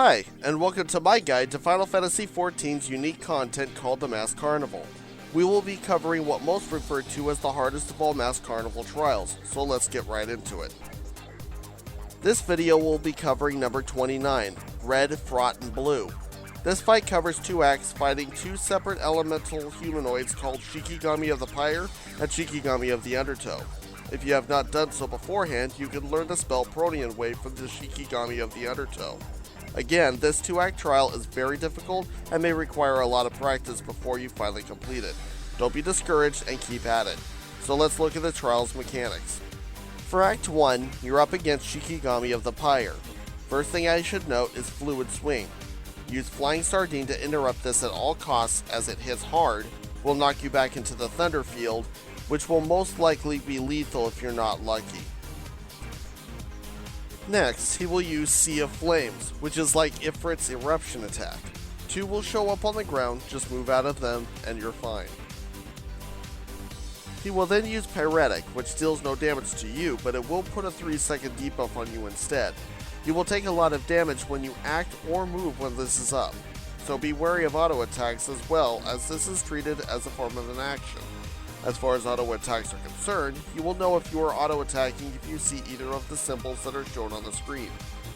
Hi, and welcome to my guide to Final Fantasy XIV's unique content called the Masked Carnival. We will be covering what most refer to as the hardest of all Masked Carnival trials, so let's get right into it. This video will be covering number 29, Red, Fraught, and Blue. This fight covers two acts fighting two separate elemental humanoids called Shikigami of the Pyre and Shikigami of the Undertow. If you have not done so beforehand, you can learn to spell Protean Wave from the Shikigami of the Undertow. Again, this two-act trial is very difficult and may require a lot of practice before you finally complete it. Don't be discouraged and keep at it. So let's look at the trial's mechanics. For Act 1, you're up against Shikigami of the Pyre. First thing I should note is Fluid Swing. Use Flying Sardine to interrupt this at all costs, as it hits hard, will knock you back into the Thunder Field, which will most likely be lethal if you're not lucky. Next, he will use Sea of Flames, which is like Ifrit's eruption attack. Two will show up on the ground, just move out of them, and you're fine. He will then use Pyretic, which deals no damage to you, but it will put a 3-second debuff on you instead. You will take a lot of damage when you act or move when this is up, so be wary of auto attacks as well, as this is treated as a form of an action. As far as auto attacks are concerned, you will know if you are auto attacking if you see either of the symbols that are shown on the screen.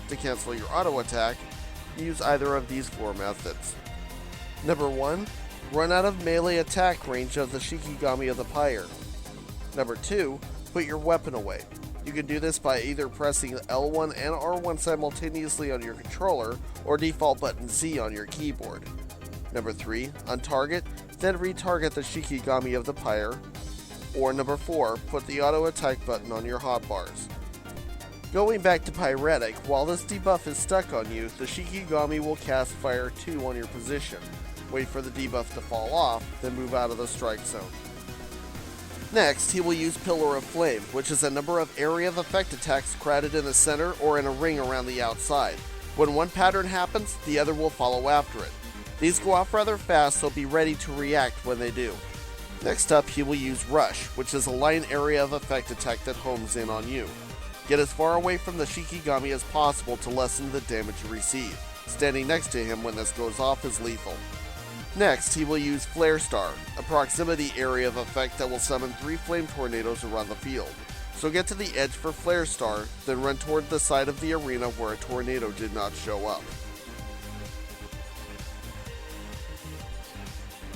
To cancel your auto attack, use either of these four methods. Number 1. Run out of melee attack range of the Shikigami of the Pyre. Number 2. Put your weapon away. You can do this by either pressing L1 and R1 simultaneously on your controller, or default button Z on your keyboard. Number 3. Untarget, then retarget the Shikigami of the Pyre. Or number 4. Put the auto attack button on your hotbars. Going back to Pyretic, while this debuff is stuck on you, the Shikigami will cast Fire 2 on your position. Wait for the debuff to fall off, then move out of the strike zone. Next, he will use Pillar of Flame, which is a number of area of effect attacks crowded in the center or in a ring around the outside. When one pattern happens, the other will follow after it. These go off rather fast, so be ready to react when they do. Next up, he will use Rush, which is a line area of effect attack that homes in on you. Get as far away from the Shikigami as possible to lessen the damage you receive. Standing next to him when this goes off is lethal. Next, he will use Flare Star, a proximity area of effect that will summon 3 flame tornadoes around the field. So get to the edge for Flare Star, then run toward the side of the arena where a tornado did not show up.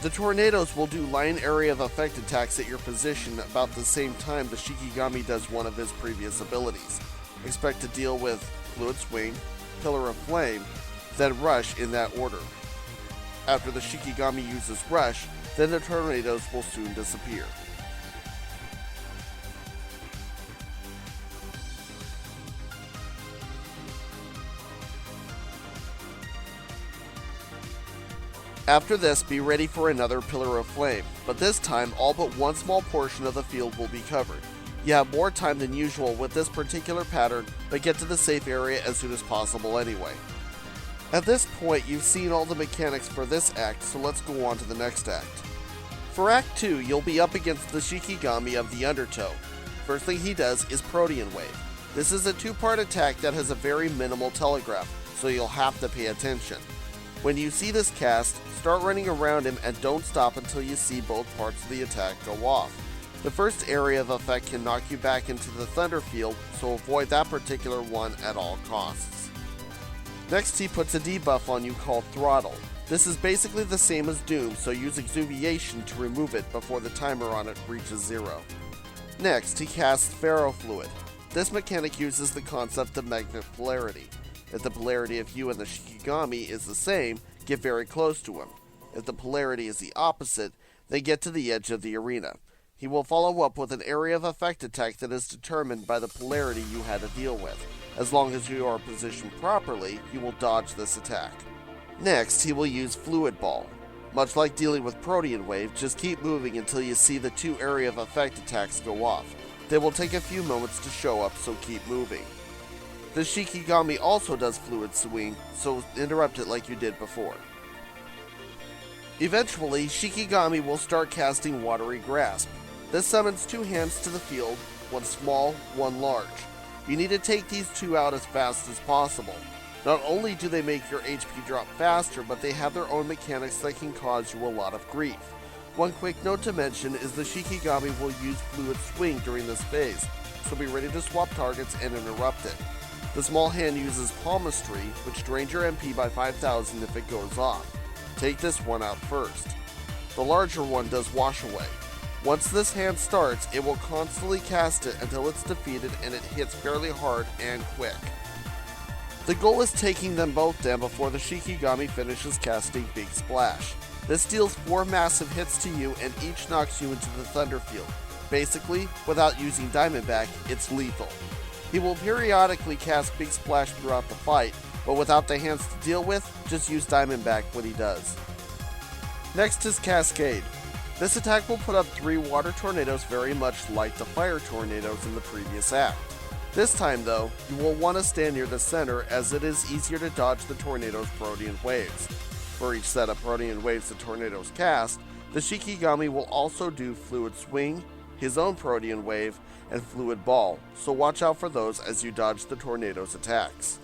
The tornadoes will do line area of effect attacks at your position about the same time the Shikigami does one of his previous abilities. Expect to deal with Fluid Swing, Pillar of Flame, then Rush in that order. After the Shikigami uses Rush, then the tornadoes will soon disappear. After this, be ready for another Pillar of Flame, but this time all but one small portion of the field will be covered. You have more time than usual with this particular pattern, but get to the safe area as soon as possible anyway. At this point, you've seen all the mechanics for this act, so let's go on to the next act. For Act 2, you'll be up against the Shikigami of the Undertow. First thing he does is Protean Wave. This is a 2-part attack that has a very minimal telegraph, so you'll have to pay attention. When you see this cast, start running around him and don't stop until you see both parts of the attack go off. The first area of effect can knock you back into the Thunder Field, so avoid that particular one at all costs. Next, he puts a debuff on you called Throttle. This is basically the same as Doom, so use Exuviation to remove it before the timer on it reaches 0. Next, he casts Ferrofluid. This mechanic uses the concept of magnet polarity. If the polarity of you and the Shikigami is the same, get very close to him. If the polarity is the opposite, then get to the edge of the arena. He will follow up with an area of effect attack that is determined by the polarity you had to deal with. As long as you are positioned properly, you will dodge this attack. Next, he will use Fluid Ball. Much like dealing with Protean Wave, just keep moving until you see the 2 area of effect attacks go off. They will take a few moments to show up, so keep moving. The Shikigami also does Fluid Swing, so interrupt it like you did before. Eventually, Shikigami will start casting Watery Grasp. This summons 2 hands to the field, one small, one large. You need to take these 2 out as fast as possible. Not only do they make your HP drop faster, but they have their own mechanics that can cause you a lot of grief. One quick note to mention is the Shikigami will use Fluid Swing during this phase, so be ready to swap targets and interrupt it. The small hand uses Palmistry, which drains your MP by 5,000 if it goes off. Take this one out first. The larger one does Wash Away. Once this hand starts, it will constantly cast it until it's defeated and it hits fairly hard and quick. The goal is taking them both down before the Shikigami finishes casting Big Splash. This deals 4 massive hits to you and each knocks you into the Thunder Field. Basically, without using Diamondback, it's lethal. He will periodically cast Big Splash throughout the fight, but without the hands to deal with, just use Diamondback when he does. Next is Cascade. This attack will put up 3 water tornadoes very much like the fire tornadoes in the previous act. This time though, you will want to stand near the center as it is easier to dodge the tornado's Protean waves. For each set of Protean waves the tornadoes cast, the Shikigami will also do Fluid Swing, his own Protean wave, and Fluid Ball, so watch out for those as you dodge the tornado's attacks.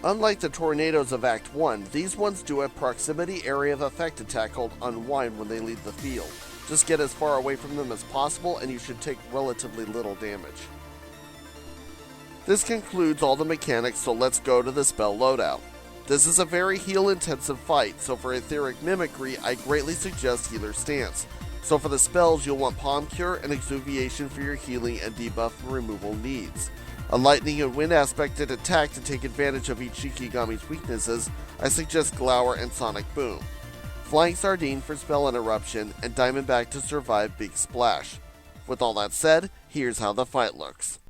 Unlike the tornadoes of Act 1, these ones do a proximity area of effect attack called Unwind when they leave the field. Just get as far away from them as possible and you should take relatively little damage. This concludes all the mechanics, so let's go to the spell loadout. This is a very heal intensive fight, so for Etheric Mimicry I greatly suggest Healer Stance. So for the spells you'll want Palm Cure and Exuviation for your healing and debuff and removal needs. A lightning and wind aspected attack to take advantage of each Shikigami's weaknesses, I suggest Glower and Sonic Boom. Flying Sardine for spell interruption, and Diamondback to survive Big Splash. With all that said, here's how the fight looks.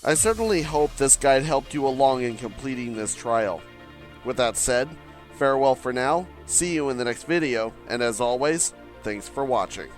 I certainly hope this guide helped you along in completing this trial. With that said, farewell for now, see you in the next video, and as always, thanks for watching.